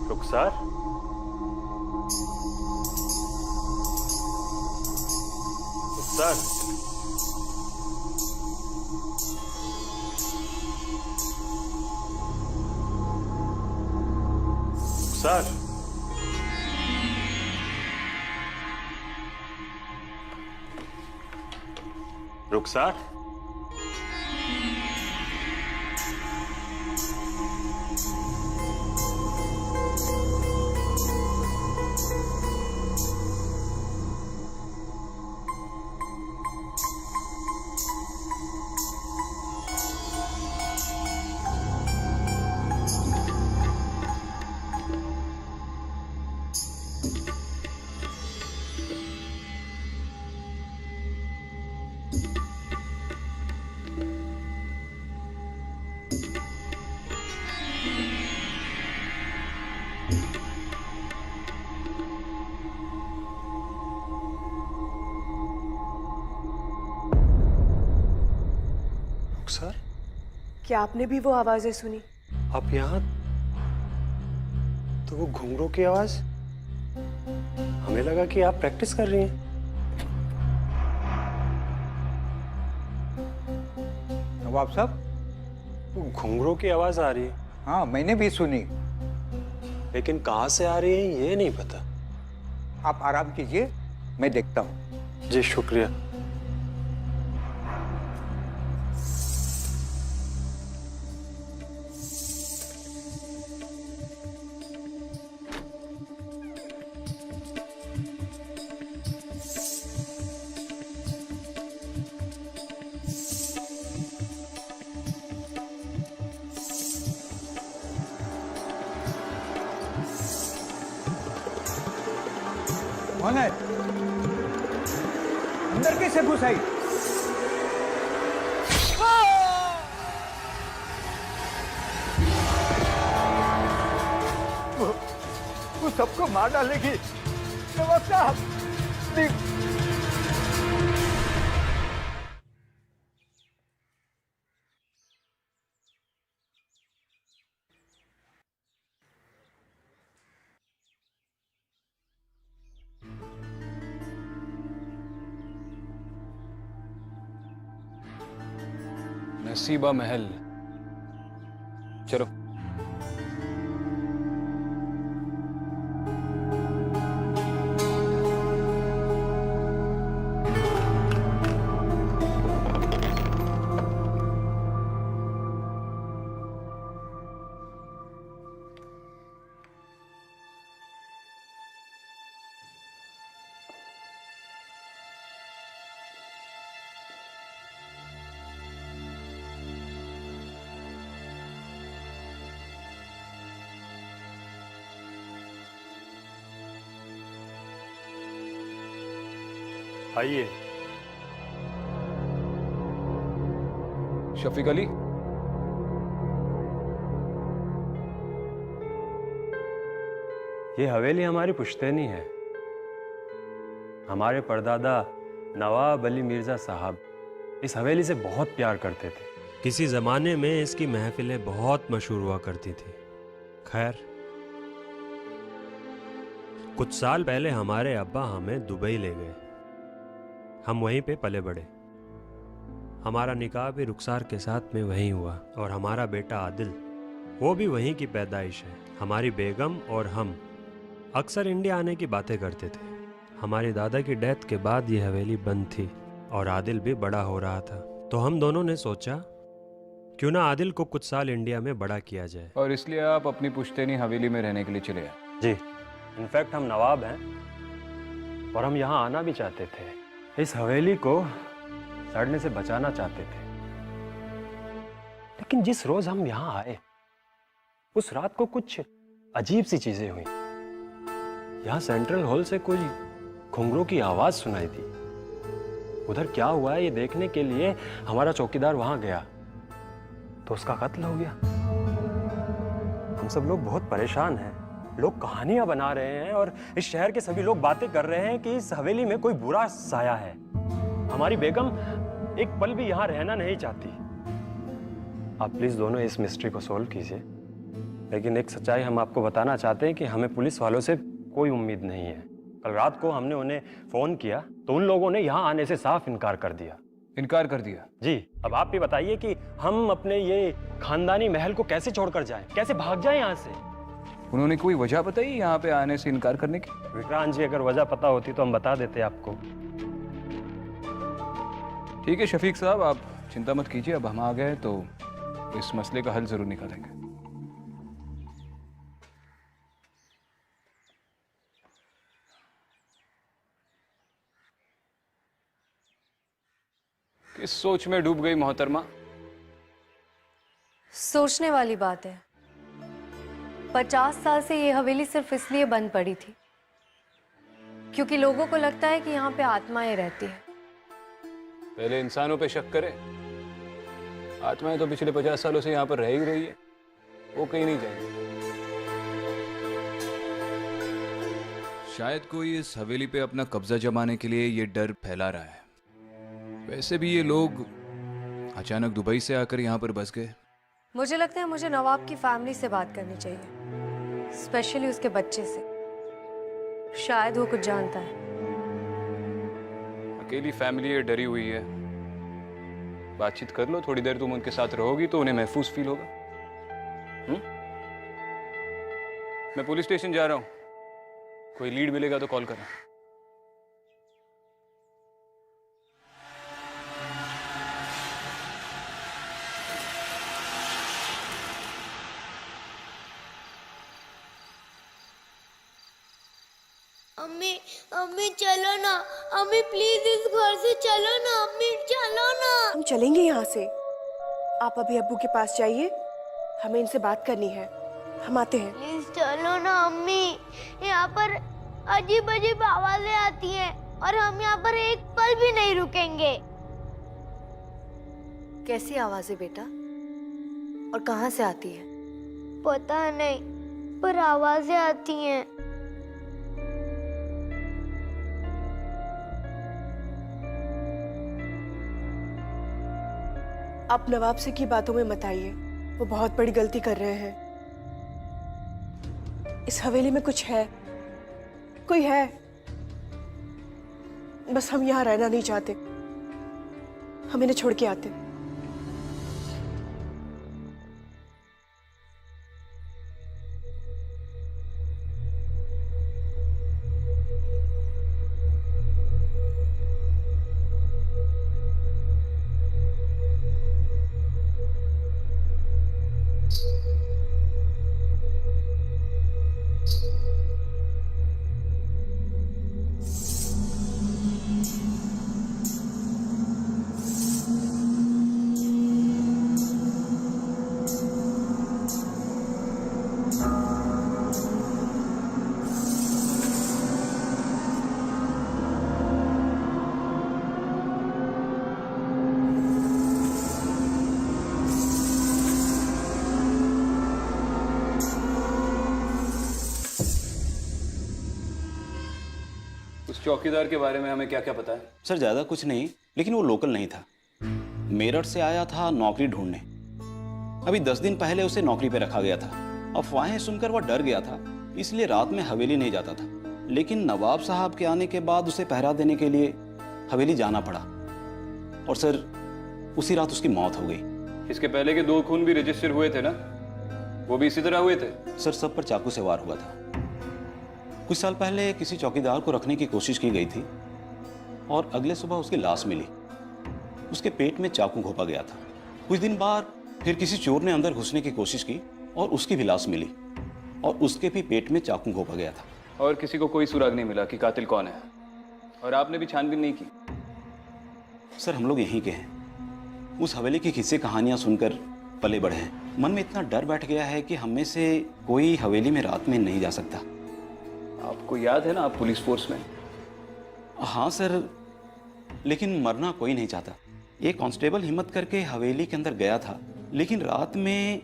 रुखसार, रुखसार, रुखसार, रुखसार, रुखसार, क्या आपने भी वो आवाजें सुनी? आप यहाँ? तो वो घुंघरू की आवाज, हमें लगा कि आप प्रैक्टिस कर रही हैं। नवाब साहब, वो घुंघरू की आवाज आ रही है, हाँ मैंने भी सुनी। लेकिन कहाँ से आ रही है ये नहीं पता। आप आराम कीजिए, मैं देखता हूँ। जी शुक्रिया। कौन है? अंदर कैसे घुस आई? वो सबको मार डालेगी। नवाब साहब, प्लीज। नसीबा महल, चलो। आइए। शफीक अली, ये हवेली हमारी पुश्तैनी है। हमारे परदादा नवाब अली मिर्जा साहब इस हवेली से बहुत प्यार करते थे। किसी जमाने में इसकी महफिलें बहुत मशहूर हुआ करती थी। खैर, कुछ साल पहले हमारे अब्बा हमें दुबई ले गए। हम वहीं पे पले बड़े। हमारा निकाह भी रुखसार के साथ में वहीं हुआ और हमारा बेटा आदिल, वो भी वहीं की पैदाइश है। हमारी बेगम और हम अक्सर इंडिया आने की बातें करते थे। हमारी दादा की डेथ के बाद ये हवेली बंद थी और आदिल भी बड़ा हो रहा था, तो हम दोनों ने सोचा क्यों ना आदिल को कुछ साल इंडिया में बड़ा किया जाए। और इसलिए आप अपनी पुश्तैनी हवेली में रहने के लिए चले आए? जी, इनफैक्ट हम नवाब हैं और हम यहाँ आना भी चाहते थे। इस हवेली को सड़ने से बचाना चाहते थे। लेकिन जिस रोज हम यहाँ आए उस रात को कुछ अजीब सी चीजें हुई। यहाँ सेंट्रल हॉल से कोई घुंघरू की आवाज सुनाई दी। उधर क्या हुआ है ये देखने के लिए हमारा चौकीदार वहां गया तो उसका कत्ल हो गया। हम सब लोग बहुत परेशान हैं। लोग कहानियां बना रहे हैं और इस शहर के सभी लोग बातें कर रहे हैं कि इस हवेली में कोई बुरा साया है। हमारी बेगम एक पल भी यहाँ रहना नहीं चाहती। आप प्लीज दोनों इस मिस्ट्री को सॉल्व कीजिए। लेकिन एक सच्चाई हम आपको बताना चाहते हैं कि हमें पुलिस वालों से कोई उम्मीद नहीं है। कल रात को हमने उन्हें फोन किया तो उन लोगों ने यहाँ आने से साफ इनकार कर दिया। इनकार कर दिया? जी, अब आप भी बताइए कि हम अपने ये खानदानी महल को कैसे छोड़कर जाएं, कैसे भाग जाएं यहाँ से? उन्होंने कोई वजह बताई यहाँ पे आने से इनकार करने की? विक्रांत जी, अगर वजह पता होती तो हम बता देते आपको। ठीक है शफीक साहब, आप चिंता मत कीजिए, अब हम आ गए तो इस मसले का हल जरूर निकालेंगे। किस सोच में डूब गई मोहतरमा? सोचने वाली बात है। 50 साल से ये हवेली सिर्फ इसलिए बंद पड़ी थी क्योंकि लोगों को लगता है कि यहाँ पे आत्माएं रहती है। पहले इंसानों पे शक करें। आत्माएं तो पिछले 50 सालों से यहाँ पर रह ही रही है, वो कहीं नहीं जाएंगी। शायद कोई इस हवेली पे अपना कब्जा जमाने के लिए ये डर फैला रहा है। वैसे भी ये लोग अचानक दुबई से आकर यहाँ पर बस गए। मुझे लगता है मुझे नवाब की फैमिली से बात करनी चाहिए, स्पेशली उसके बच्चे से। शायद वो कुछ जानता है। अकेली फैमिली है, डरी हुई है। बातचीत कर लो, थोड़ी देर तुम उनके साथ रहोगी तो उन्हें महफूज फील होगा। मैं पुलिस स्टेशन जा रहा हूं, कोई लीड मिलेगा तो कॉल करना। अम्मी अम्मी चलो ना, अम्मी प्लीज इस घर से चलो ना, अम्मी चलो ना। हम चलेंगे यहाँ से। आप अभी अब्बू के पास जाइए, हमें इनसे बात करनी है। हम आते हैं। प्लीज चलो ना अम्मी, यहाँ पर अजीब अजीब आवाजें आती हैं और हम यहाँ पर एक पल भी नहीं रुकेंगे। कैसी आवाजें बेटा, और कहाँ से आती है? पता नहीं, पर आवाजें आती हैं। आप नवाब से की बातों में मत आइए, वो बहुत बड़ी गलती कर रहे हैं। इस हवेली में कुछ है, कोई है, बस हम यहाँ रहना नहीं चाहते। हम इन्हें छोड़ के आते। उस चौकीदार के बारे में हमें क्या क्या पता है? सर ज़्यादा कुछ नहीं, लेकिन वो लोकल नहीं था। मेरठ से आया था नौकरी ढूंढने। अभी 10 दिन पहले उसे नौकरी पे रखा गया था। अफवाहें सुनकर वह डर गया था, इसलिए रात में हवेली नहीं जाता था। लेकिन नवाब साहब के आने के बाद उसे पहरा देने के लिए हवेली जाना पड़ा, और सर उसी रात उसकी मौत हो गई। इसके पहले के 2 खून भी रजिस्टर हुए थे ना, वो भी इसी तरह हुए थे? सर सब पर चाकू से वार हुआ था। कुछ साल पहले किसी चौकीदार को रखने की कोशिश की गई थी और अगले सुबह उसकी लाश मिली। उसके पेट में चाकू घोंपा गया था। कुछ दिन बाद फिर किसी चोर ने अंदर घुसने की कोशिश की और उसकी भी लाश मिली और उसके भी पेट में चाकू घोंपा गया था। और किसी को कोई सुराग नहीं मिला कि कातिल कौन है? और आपने भी छानबीन नहीं की? सर हम लोग यहीं के हैं। उस हवेली की किस्से कहानियां सुनकर पले बढ़े हैं। मन में इतना डर बैठ गया है कि हम में से कोई हवेली में रात में नहीं जा सकता। आपको याद है ना, आप पुलिस फोर्स में? हाँ सर, लेकिन मरना कोई नहीं चाहता। एक कांस्टेबल हिम्मत करके हवेली के अंदर गया था, लेकिन रात में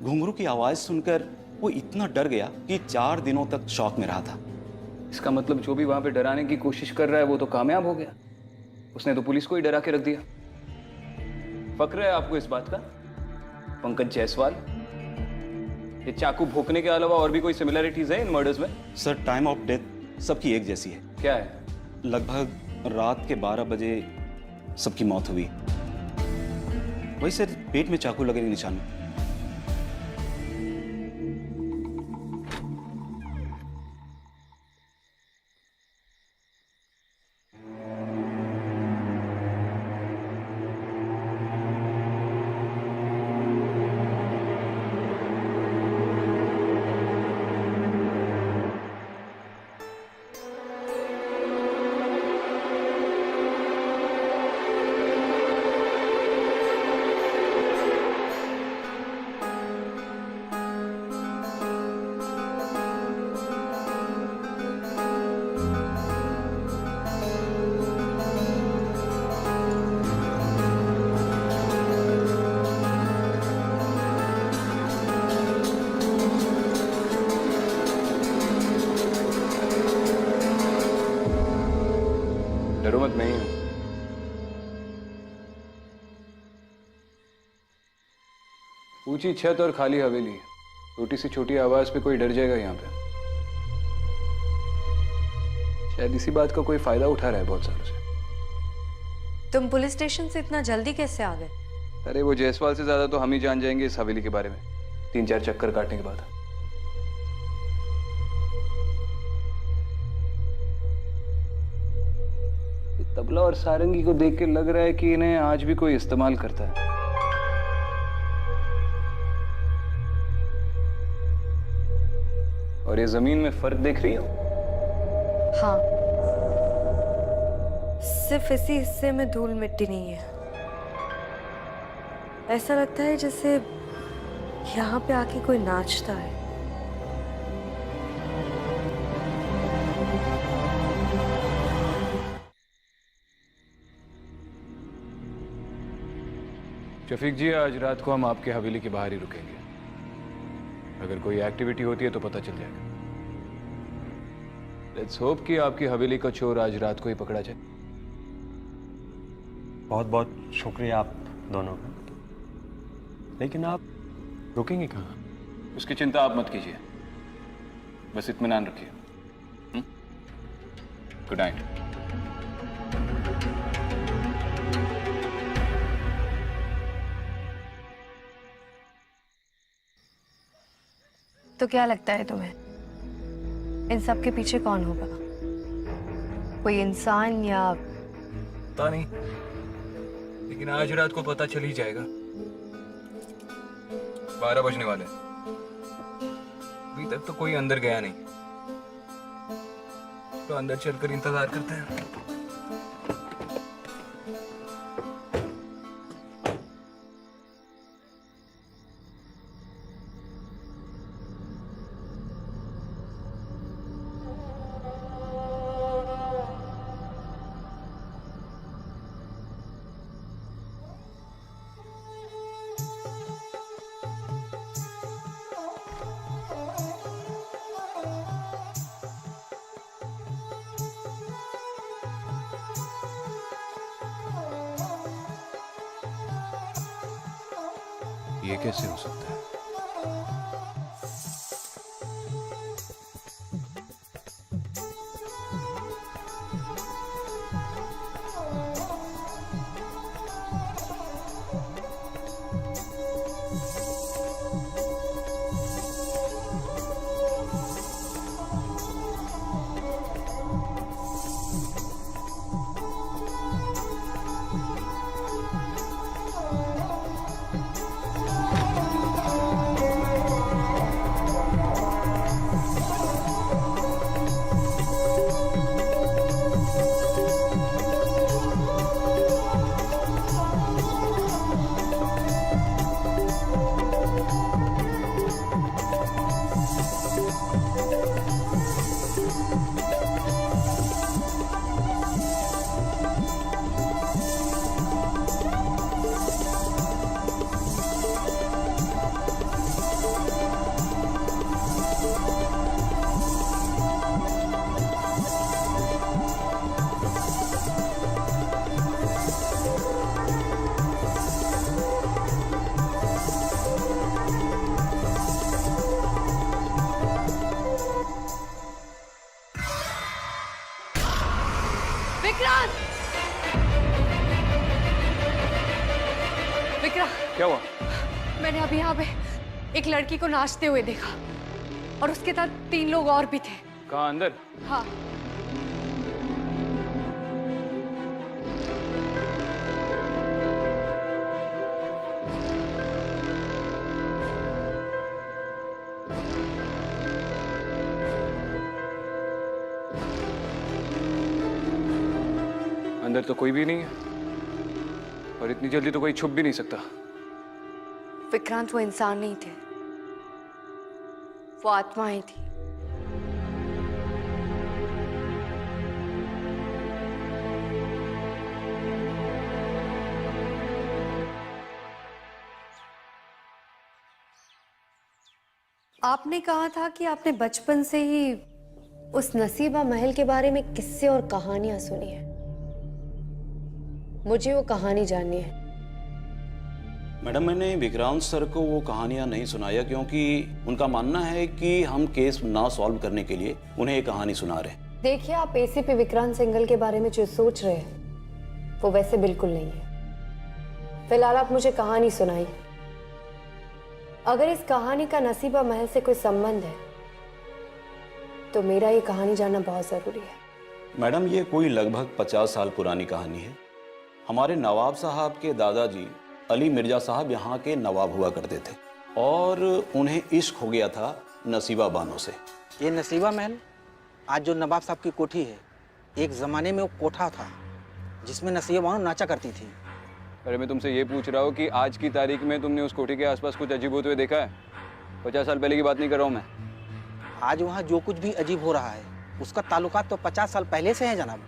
घुंघरू की आवाज़ सुनकर वो इतना डर गया कि 4 दिनों तक शॉक में रहा था। इसका मतलब जो भी वहां पे डराने की कोशिश कर रहा है वो तो कामयाब हो गया। उसने तो पुलिस को ही डरा के रख दिया। फक्र है आपको इस बात का, पंकज जायसवाल? ये चाकू भोंकने के अलावा और भी कोई सिमिलरिटीज है इन मर्डर्स में? सर, टाइम ऑफ डेथ सबकी एक जैसी है। क्या है? लगभग रात के 12 बजे सबकी मौत हुई। वही सर, पेट में चाकू लगे के निशान। डरो मत, मैं ही हूं। ऊंची छत और खाली हवेली, छोटी सी छोटी आवाज पे कोई डर जाएगा यहाँ पे? शायद इसी बात का कोई फायदा उठा रहा है बहुत सालों से। तुम पुलिस स्टेशन से इतना जल्दी कैसे आ गए? अरे वो जायसवाल से ज्यादा तो हम ही जान जाएंगे इस हवेली के बारे में, 3-4 चक्कर काटने के बाद। तबला और सारंगी को देख के लग रहा है कि इन्हें आज भी कोई इस्तेमाल करता है। और ये जमीन में फर्क देख रही हो? हाँ, सिर्फ इसी हिस्से में धूल मिट्टी नहीं है। ऐसा लगता है जैसे यहाँ पे आके कोई नाचता है। शफीक जी, आज रात को हम आपके हवेली के बाहर ही रुकेंगे। अगर कोई एक्टिविटी होती है तो पता चल जाएगा। लेट्स होप कि आपकी हवेली का चोर आज रात को ही पकड़ा जाए। बहुत बहुत शुक्रिया आप दोनों का, लेकिन आप रुकेंगे कहाँ? उसकी चिंता आप मत कीजिए, बस इत्मीनान रखिए। Good night. तो क्या लगता है तुम्हें, इन सब के पीछे कौन होगा? कोई इंसान या? पता नहीं, लेकिन आज रात को पता चल ही जाएगा। 12 बजने वाले, अभी तक तो कोई अंदर गया नहीं, तो अंदर चलकर इंतजार करते हैं। ये कैसे हो सकता है? मैंने अभी यहाँ पे एक लड़की को नाचते हुए देखा और उसके साथ 3 लोग और भी थे। कहाँ, अंदर? हाँ। अंदर तो कोई भी नहीं है और इतनी जल्दी तो कोई छुप भी नहीं सकता। विक्रांत वो इंसान नहीं थे, वो आत्माएं थी। आपने कहा था कि आपने बचपन से ही उस नसीबा महल के बारे में किस्से और कहानियां सुनी है। मुझे वो कहानी जाननी है। मैडम, मैंने विक्रांत सर को वो कहानियां नहीं सुनाया क्योंकि उनका मानना है कि हम केस ना सॉल्व करने के लिए उन्हें एक कहानी सुना रहे हैं। देखिए, आप एसीपी विक्रांत सिंघल के बारे में जो सोच रहे हैं वो वैसे बिल्कुल नहीं है। फिलहाल आप मुझे कहानी सुनाइए। अगर इस कहानी का नसीबा महल से कोई संबंध है तो मेरा ये कहानी जानना बहुत जरूरी है। मैडम, ये कोई लगभग 50 साल पुरानी कहानी है। हमारे नवाब साहब के दादाजी अली मिर्जा साहब यहाँ के नवाब हुआ करते थे और उन्हें इश्क हो गया था नसीबा बानो से। ये नसीबा महल आज जो नवाब साहब की कोठी है, एक ज़माने में वो कोठा था जिसमें नसीबा बानो नाचा करती थी। अरे मैं तुमसे ये पूछ रहा हूँ कि आज की तारीख में तुमने उस कोठी के आसपास कुछ अजीब होते हुए देखा है? 50 साल पहले की बात नहीं कर रहा हूँ मैं। आज वहाँ जो कुछ भी अजीब हो रहा है उसका ताल्लुकात तो 50 साल पहले से है जनाब।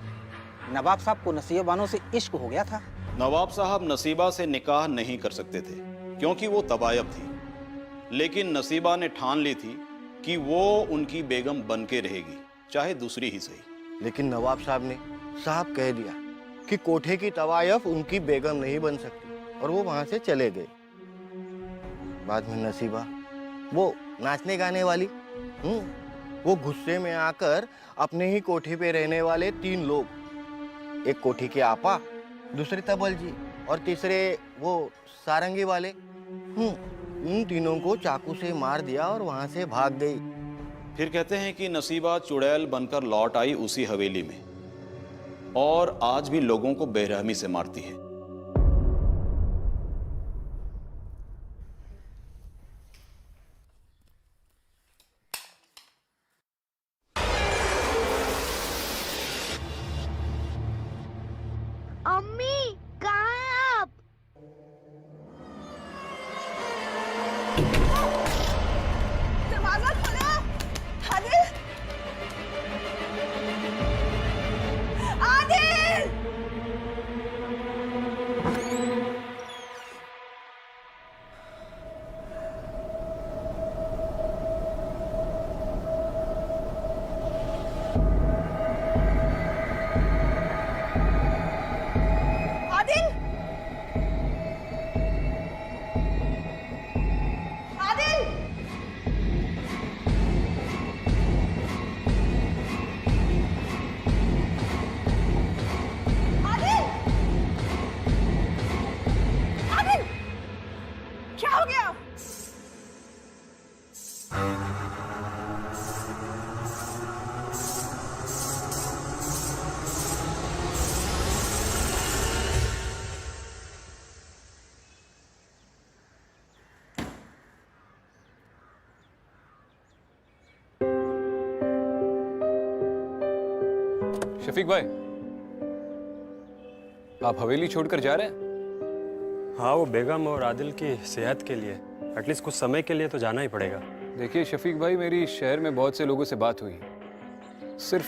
नवाब साहब को नसीबा बानो से इश्क हो गया था। नवाब साहब नसीबा से निकाह नहीं कर सकते थे क्योंकि वो तबायब थी, लेकिन नसीबा ने ठान ली थी कि वो उनकी बेगम बन के रहेगी, चाहे दूसरी ही सही। लेकिन नवाब साहब ने साहब कह दिया कि कोठे की तवायफ उनकी बेगम नहीं बन सकती और वो वहां से चले गए। बाद में नसीबा, वो नाचने गाने वाली, वो गुस्से में आकर अपने ही कोठे पे रहने वाले 3 लोग, एक कोठी के आपा, दूसरे तबल जी और तीसरे वो सारंगी वाले, उन तीनों को चाकू से मार दिया और वहां से भाग गई। फिर कहते हैं कि नसीबा चुड़ैल बनकर लौट आई उसी हवेली में और आज भी लोगों को बेरहमी से मारती है। अम्मी कहाँ हैं आप? दरवाजा खोलो। आदिल, आदिल। क्या हो गया? शफीक भाई, आप हवेली छोड़कर जा रहे हैं? हाँ, वो बेगम और आदिल की सेहत के लिए एटलीस्ट कुछ समय के लिए तो जाना ही पड़ेगा। देखिए शफीक भाई, मेरी शहर में बहुत से लोगों से बात हुई, सिर्फ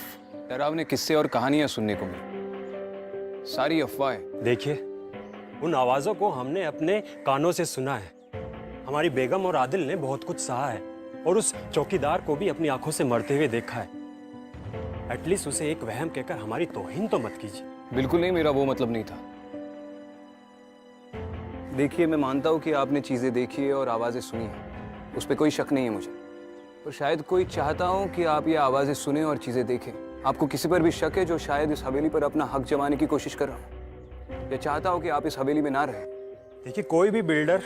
डरावने किस्से और कहानियां सुनने को मिली, सारी अफवाहें। देखिए, उन आवाज़ों को हमने अपने कानों से सुना है। हमारी बेगम और आदिल ने बहुत कुछ सहा है और उस चौकीदार को भी अपनी आंखों से मरते हुए देखा है। एटलीस्ट उसे एक वहम कहकर हमारी तौहीन तो मत कीजिए। बिल्कुल नहीं, मेरा वो मतलब नहीं था। देखिए, मैं मानता हूँ कि आपने चीज़ें देखी है और आवाज़ें सुनी हैं, उस पर कोई शक नहीं है मुझे, और शायद कोई चाहता हूँ कि आप ये आवाज़ें सुने और चीज़ें देखें। आपको किसी पर भी शक है जो शायद इस हवेली पर अपना हक जमाने की कोशिश कर रहा हूँ, या चाहता हूँ कि आप इस हवेली में ना रहें? देखिए, कोई भी बिल्डर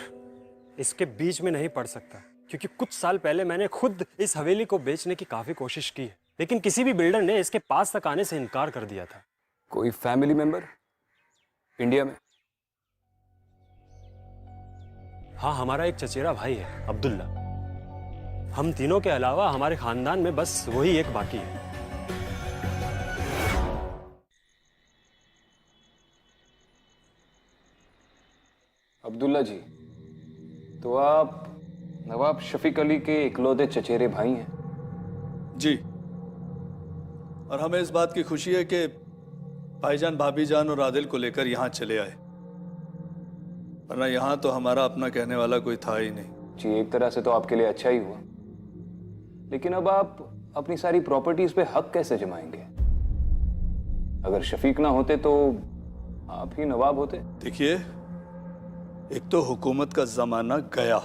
इसके बीच में नहीं पड़ सकता, क्योंकि कुछ साल पहले मैंने खुद इस हवेली को बेचने की काफी कोशिश की है, लेकिन किसी भी बिल्डर ने इसके पास तक आने से इनकार कर दिया था। कोई फैमिली मेंबर इंडिया में? हाँ, हमारा एक चचेरा भाई है, अब्दुल्ला। हम तीनों के अलावा हमारे खानदान में बस वही एक बाकी है। अब्दुल्ला जी, तो आप नवाब शफीक अली के इकलौते चचेरे भाई हैं? जी, और हमें इस बात की खुशी है कि भाईजान, भाभी जान और आदिल को लेकर यहाँ चले आए, वरना यहाँ तो हमारा अपना कहने वाला कोई था ही नहीं। जी, एक तरह से तो आपके लिए अच्छा ही हुआ, लेकिन अब आप अपनी सारी प्रॉपर्टीज पे हक कैसे जमाएंगे? अगर शफीक ना होते तो आप ही नवाब होते। देखिए, एक तो हुकूमत का जमाना गया,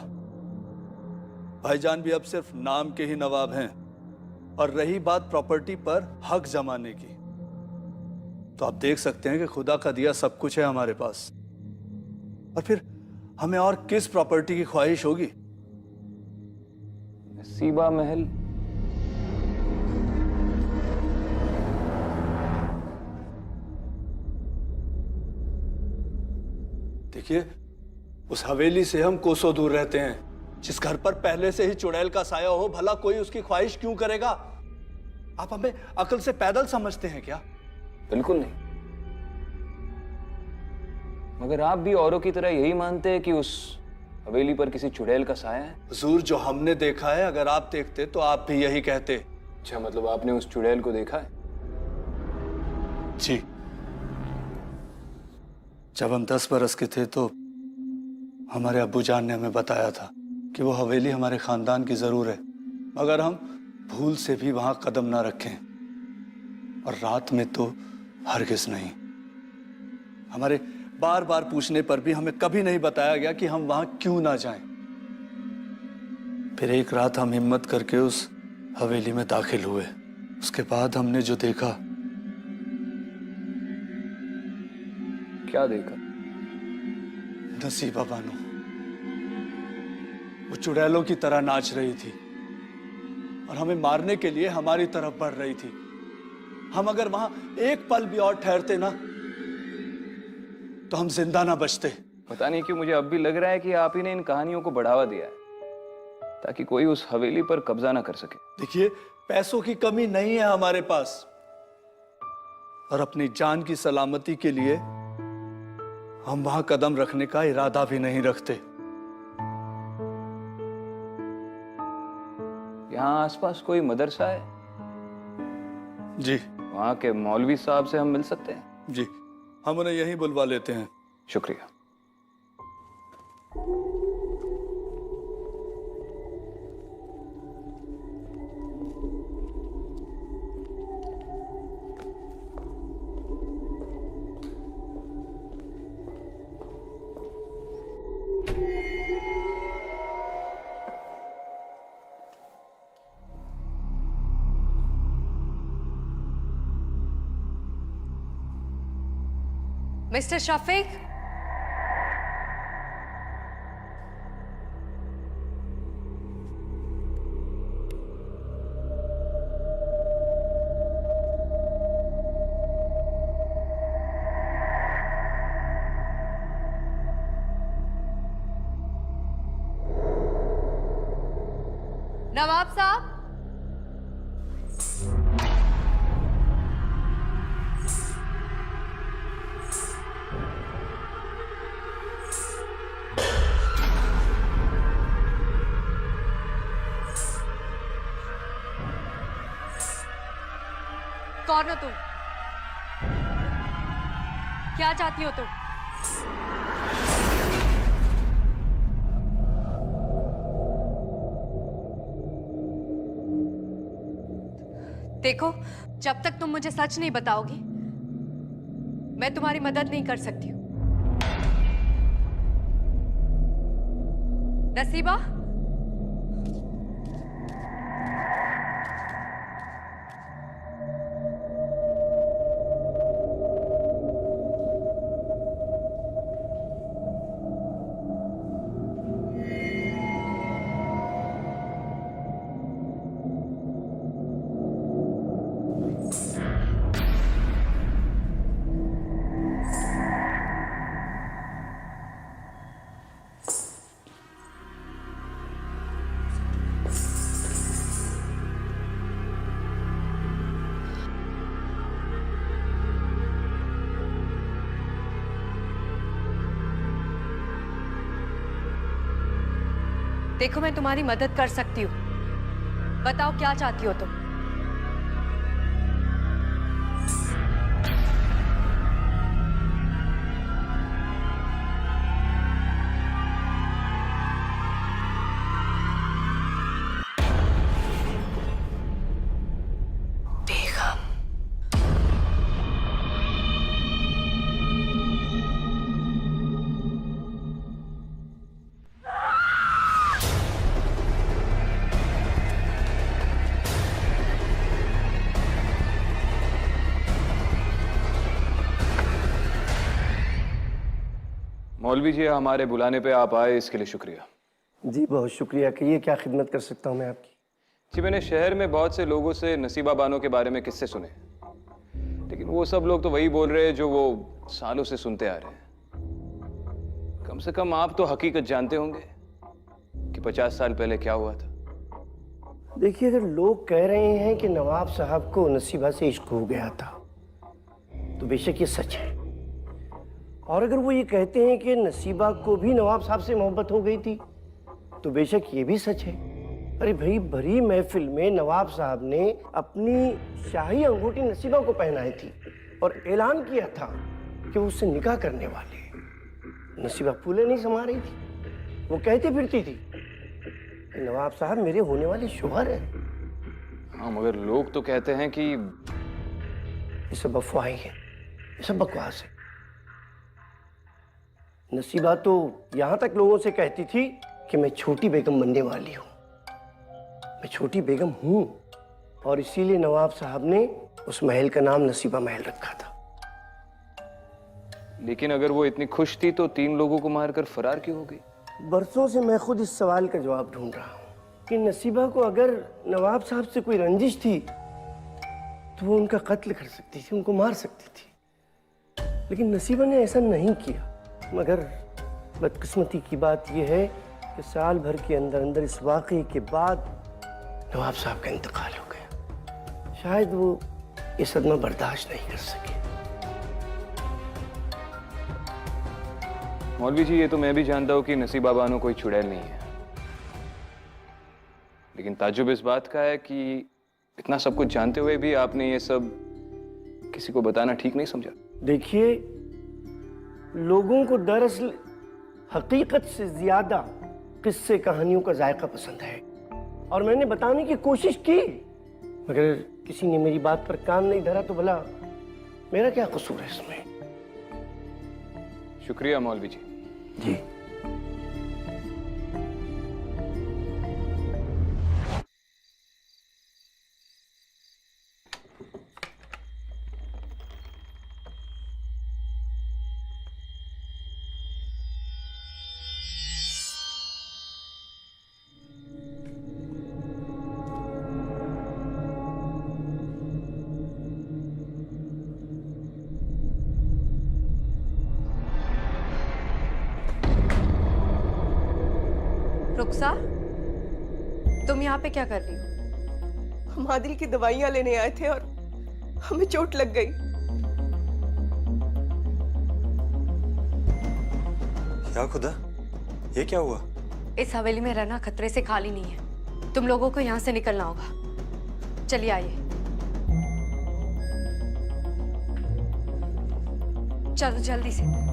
भाईजान भी अब सिर्फ नाम के ही नवाब हैं, और रही बात प्रॉपर्टी पर हक जमाने की, तो आप देख सकते हैं कि खुदा का दिया सब कुछ है हमारे पास, और फिर हमें और किस प्रॉपर्टी की ख्वाहिश होगी? नसीबा महल? देखिए, उस हवेली से हम कोसों दूर रहते हैं। जिस घर पर पहले से ही चुड़ैल का साया हो, भला कोई उसकी ख्वाहिश क्यों करेगा? आप हमें अकल से पैदल समझते हैं क्या? बिल्कुल नहीं, मगर आप भी औरों की तरह यही मानते हैं कि उस हवेली पर किसी चुड़ैल का साया है? हुजूर, जो हमने देखा है, अगर आप देखते तो आप भी यही कहते। अच्छा, मतलब आपने उस चुड़ैल को देखा है? जी, जब हम 10 बरस के थे तो हमारे अब्बू जान ने हमें बताया था कि वो हवेली हमारे खानदान की जरूर है, मगर हम भूल से भी वहां कदम ना रखें, और रात में तो हरगिज नहीं। हमारे बार बार पूछने पर भी हमें कभी नहीं बताया गया कि हम वहां क्यों ना जाएं। फिर एक रात हम हिम्मत करके उस हवेली में दाखिल हुए। उसके बाद हमने जो देखा। क्या देखा? नसीबा बानो वो चुड़ैलों की तरह नाच रही थी और हमें मारने के लिए हमारी तरफ बढ़ रही थी। हम अगर वहां एक पल भी और ठहरते ना तो हम जिंदा ना बचते। पता नहीं क्यों मुझे अब भी लग रहा है कि आप ही ने इन कहानियों को बढ़ावा दिया है ताकि कोई उस हवेली पर कब्जा ना कर सके। देखिए, पैसों की कमी नहीं है हमारे पास, और अपनी जान की सलामती के लिए हम वहां कदम रखने का इरादा भी नहीं रखते। यहाँ आसपास कोई मदरसा है? जी, वहां के मौलवी साहब से हम मिल सकते हैं? जी, हम उन्हें यहीं बुलवा लेते हैं। शुक्रिया। मिस्टर शफीक, नवाब साहब। कौन हो तुम? क्या चाहती हो तुम? देखो, जब तक तुम मुझे सच नहीं बताओगी मैं तुम्हारी मदद नहीं कर सकती हूँ। नसीबा, देखो, मैं तुम्हारी मदद कर सकती हूँ। बताओ क्या चाहती हो तुम? मौलवी जी, हमारे बुलाने पे आप आए, इसके लिए शुक्रिया। जी बहुत शुक्रिया। कहिए क्या खिदमत कर सकता हूँ मैं आपकी? जी, मैंने शहर में बहुत से लोगों से नसीबा बानो के बारे में किस्से सुने, लेकिन वो सब लोग तो वही बोल रहे हैं जो वो सालों से सुनते आ रहे हैं। कम से कम आप तो हकीकत जानते होंगे कि 50 साल पहले क्या हुआ था। देखिए, अगर लोग कह रहे हैं कि नवाब साहब को नसीबा से इश्क हो गया था तो बेशक ये सच है, और अगर वो ये कहते हैं कि नसीबा को भी नवाब साहब से मोहब्बत हो गई थी तो बेशक ये भी सच है। अरे भाई, भरी महफिल में नवाब साहब ने अपनी शाही अंगूठी नसीबा को पहनाई थी और ऐलान किया था कि वो उससे निकाह करने वाले हैं। नसीबा फूले नहीं समा रही थी, वो कहती फिरती थी कि नवाब साहब मेरे होने वाले शोहर हैं। हाँ, मगर लोग तो कहते हैं कि ये सब अफवाहें हैं, ये सब बकवास है। नसीबा तो यहां तक लोगों से कहती थी कि मैं छोटी बेगम बनने वाली हूं। मैं छोटी बेगम हूं और इसीलिए नवाब साहब ने उस महल का नाम नसीबा महल रखा था। लेकिन अगर वो इतनी खुश थी तो 3 लोगों को मारकर फरार क्यों हो गई? बरसों से मैं खुद इस सवाल का जवाब ढूंढ रहा हूं कि नसीबा को अगर नवाब साहब से कोई रंजिश थी तो वो उनका कत्ल कर सकती थी, उनको मार सकती थी, लेकिन नसीबा ने ऐसा नहीं किया। मगर बदकिस्मती की बात यह है कि साल भर के अंदर अंदर इस वाक़े के बाद नवाब साहब का इंतकाल हो गया। शायद वो ये सदमा बर्दाश्त नहीं कर सके। मौलवी जी, ये तो मैं भी जानता हूं कि नसीबा बानो कोई चुड़ैल नहीं है, लेकिन ताज्जुब इस बात का है कि इतना सब कुछ जानते हुए भी आपने ये सब किसी को बताना ठीक नहीं समझा। देखिए, लोगों को दरअसल हकीकत से ज्यादा किस्से कहानियों का जायका पसंद है और मैंने बताने की कोशिश की, मगर किसी ने मेरी बात पर कान नहीं धरा तो भला मेरा क्या कसूर है इसमें? शुक्रिया मौलवी जी। जी। रुखसा, तुम यहाँ पे क्या कर रही हो? हम आदिल की दवाइयाँ लेने आए थे और हमें चोट लग गई। क्या खुदा, ये क्या हुआ? इस हवेली में रहना खतरे से खाली नहीं है। तुम लोगों को यहाँ से निकलना होगा। चलिए आइए। चलो जल्दी से।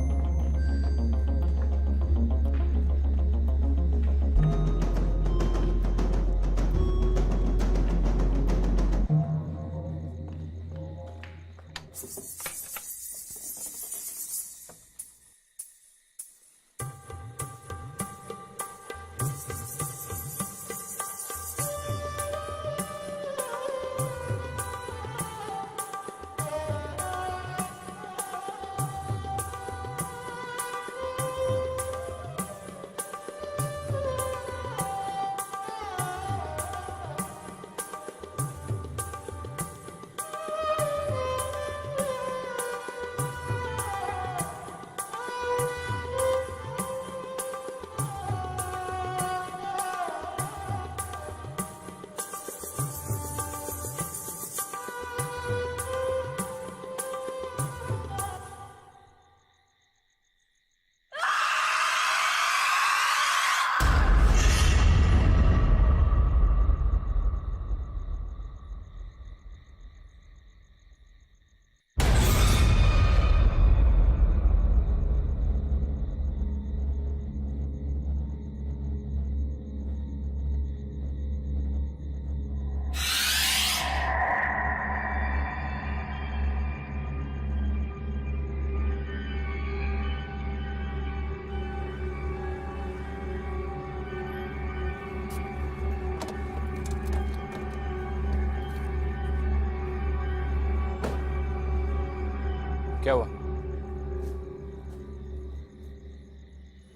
क्या हुआ?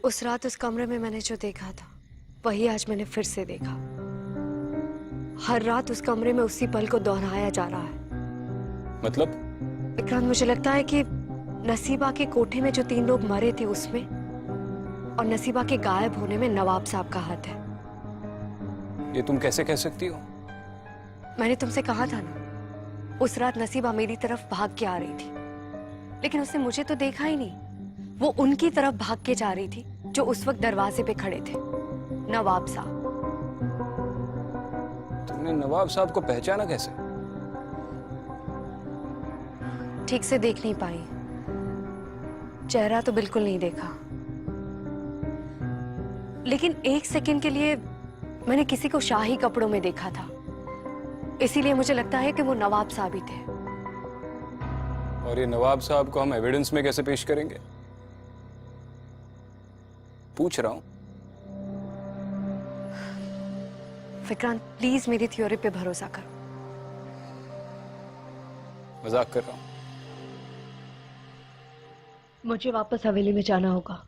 उस रात उस कमरे में मैंने जो देखा था वही आज मैंने फिर से देखा। हर रात उस कमरे में उसी पल को दोहराया जा रहा है। मतलब? विक्रांत, मुझे लगता है कि नसीबा के कोठे में जो 3 लोग मरे थे उसमें और नसीबा के गायब होने में नवाब साहब का हाथ है। ये तुम कैसे कह सकती हो? मैंने तुमसे कहा था ना, उस रात नसीबा मेरी तरफ भाग के आ रही थी, लेकिन उसने मुझे तो देखा ही नहीं। वो उनकी तरफ भाग के जा रही थी जो उस वक्त दरवाजे पे खड़े थे, नवाब साहब। तुमने नवाब साहब को पहचाना कैसे? ठीक से देख नहीं पाई, चेहरा तो बिल्कुल नहीं देखा, लेकिन 1 सेकंड के लिए मैंने किसी को शाही कपड़ों में देखा था, इसीलिए मुझे लगता है कि वो नवाब साहब ही थे। और ये नवाब साहब को हम एविडेंस में कैसे पेश करेंगे? पूछ रहा हूं। विक्रांत, प्लीज मेरी थ्योरी पे भरोसा करो। मजाक कर रहा हूं। मुझे वापस हवेली में जाना होगा।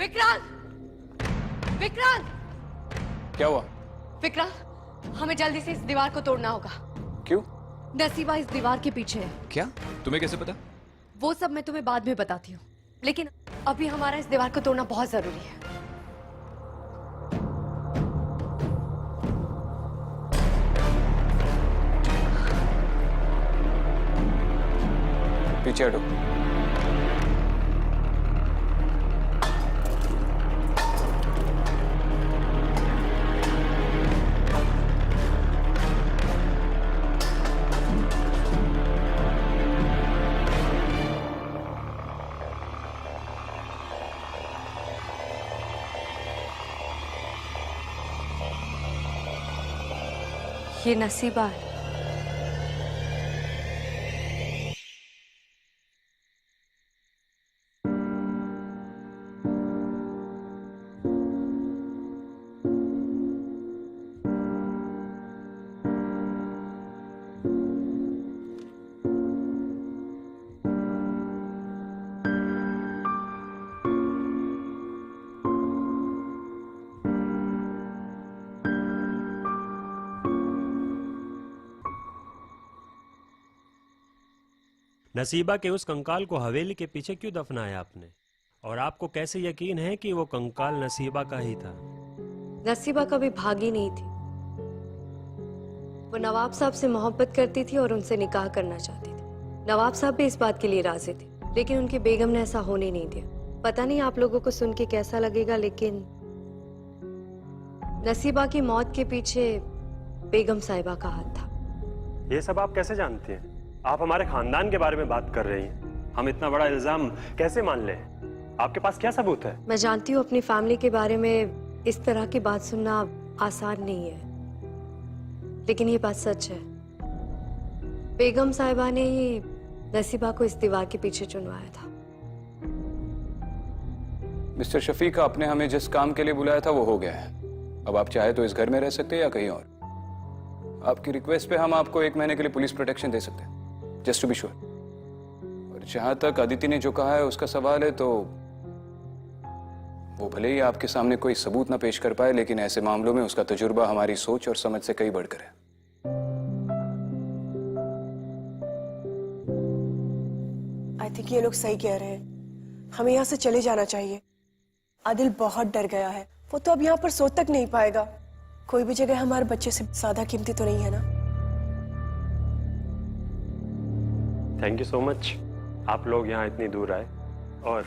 विक्रांत! विक्रांत! क्या हुआ? विक्रांत, हमें जल्दी से इस दीवार को तोड़ना होगा। क्यों? नसीबा इस दीवार के पीछे है। क्या? तुम्हें कैसे पता? वो सब मैं तुम्हें बाद में बताती हूँ, लेकिन अभी हमारा इस दीवार को तोड़ना बहुत जरूरी है। पीछे हटो। ये नसीबा है। नसीबा के उस कंकाल को हवेली के पीछे क्यों दफनाया आपने? और आपको कैसे यकीन है कि वो कंकाल नसीबा का ही था? नसीबा कभी भागी नहीं थी। वो नवाब साहब से मोहब्बत करती थी और उनसे निकाह करना चाहती थी। नवाब साहब भी इस बात के लिए राजी थे, लेकिन उनकी बेगम ने ऐसा होने नहीं दिया। पता नहीं आप लोगों को सुन के कैसा लगेगा, लेकिन नसीबा की मौत के पीछे बेगम साहिबा का हाथ था। ये सब आप कैसे जानती हैं? आप हमारे खानदान के बारे में बात कर रही हैं। हम इतना बड़ा इल्जाम कैसे मान लें? आपके पास क्या सबूत है? मैं जानती हूँ अपनी फैमिली के बारे में इस तरह की बात सुनना आसान नहीं है, लेकिन ये बात सच है। बेगम साहिबा ने ही नसीबा को इस दीवार के पीछे चुनवाया था। मिस्टर शफीक, आपने हमें जिस काम के लिए बुलाया था वो हो गया है। अब आप चाहे तो इस घर में रह सकते हैं या कहीं और। आपकी रिक्वेस्ट पे हम आपको 1 महीने के लिए पुलिस प्रोटेक्शन दे सकते हैं, जस्ट टू बी श्योर। और जहां तक अदिति ने जो कहा है उसका सवाल है, तो वो भले ही आपके सामने कोई सबूत ना पेश कर पाए, लेकिन ऐसे मामलों में उसका तजुर्बा हमारी सोच और समझ से कई बढ़कर है। आई थिंक ये लोग सही कह रहे हैं। हमें यहाँ से चले जाना चाहिए। आदिल बहुत डर गया है। वो तो अब यहाँ पर सो तक नहीं पाएगा। कोई भी जगह हमारे बच्चे से ज्यादा कीमती तो नहीं है ना? Thank you so much. आप लोग यहाँ इतनी दूर आए, और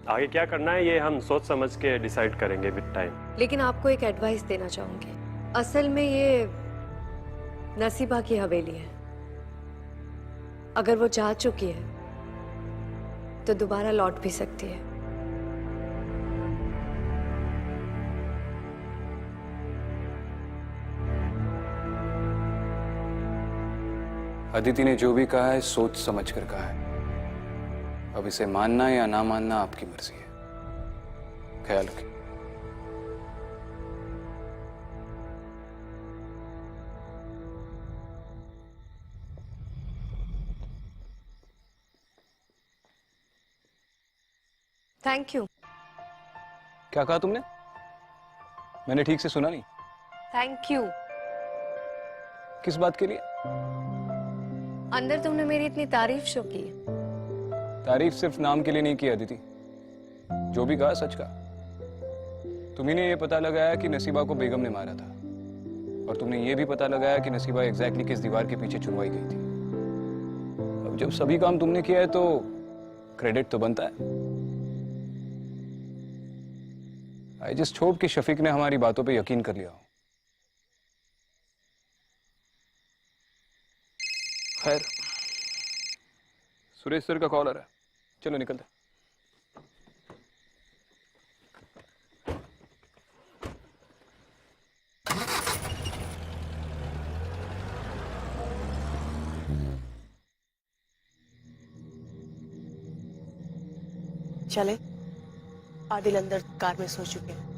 आगे क्या करना है ये हम सोच समझ के डिसाइड करेंगे विद टाइम। लेकिन आपको एक एडवाइस देना चाहूंगी। असल में ये नसीबा की हवेली है। अगर वो जा चुकी है तो दोबारा लौट भी सकती है। अदिति ने जो भी कहा है सोच समझ कर कहा है। अब इसे मानना या ना मानना आपकी मर्जी है। ख्याल रखिए। Thank you. क्या कहा तुमने? मैंने ठीक से सुना नहीं। Thank you. किस बात के लिए? अंदर तुमने मेरी इतनी तारीफ शो की। तारीफ सिर्फ नाम के लिए नहीं की अदिति। जो भी कहा सच कहा। तुम्ही ने यह पता लगाया कि नसीबा को बेगम ने मारा था, और तुमने ये भी पता लगाया कि नसीबा एग्जैक्टली किस दीवार के पीछे चुनवाई गई थी। अब जब सभी काम तुमने किया है तो क्रेडिट तो बनता है। आई जस्ट होप कि शफीक ने हमारी बातों पे यकीन कर लिया हो। खैर, सुरेश सर का कॉल आ रहा है। चलो निकलते। चले। आदिल अंदर कार में सो चुके हैं।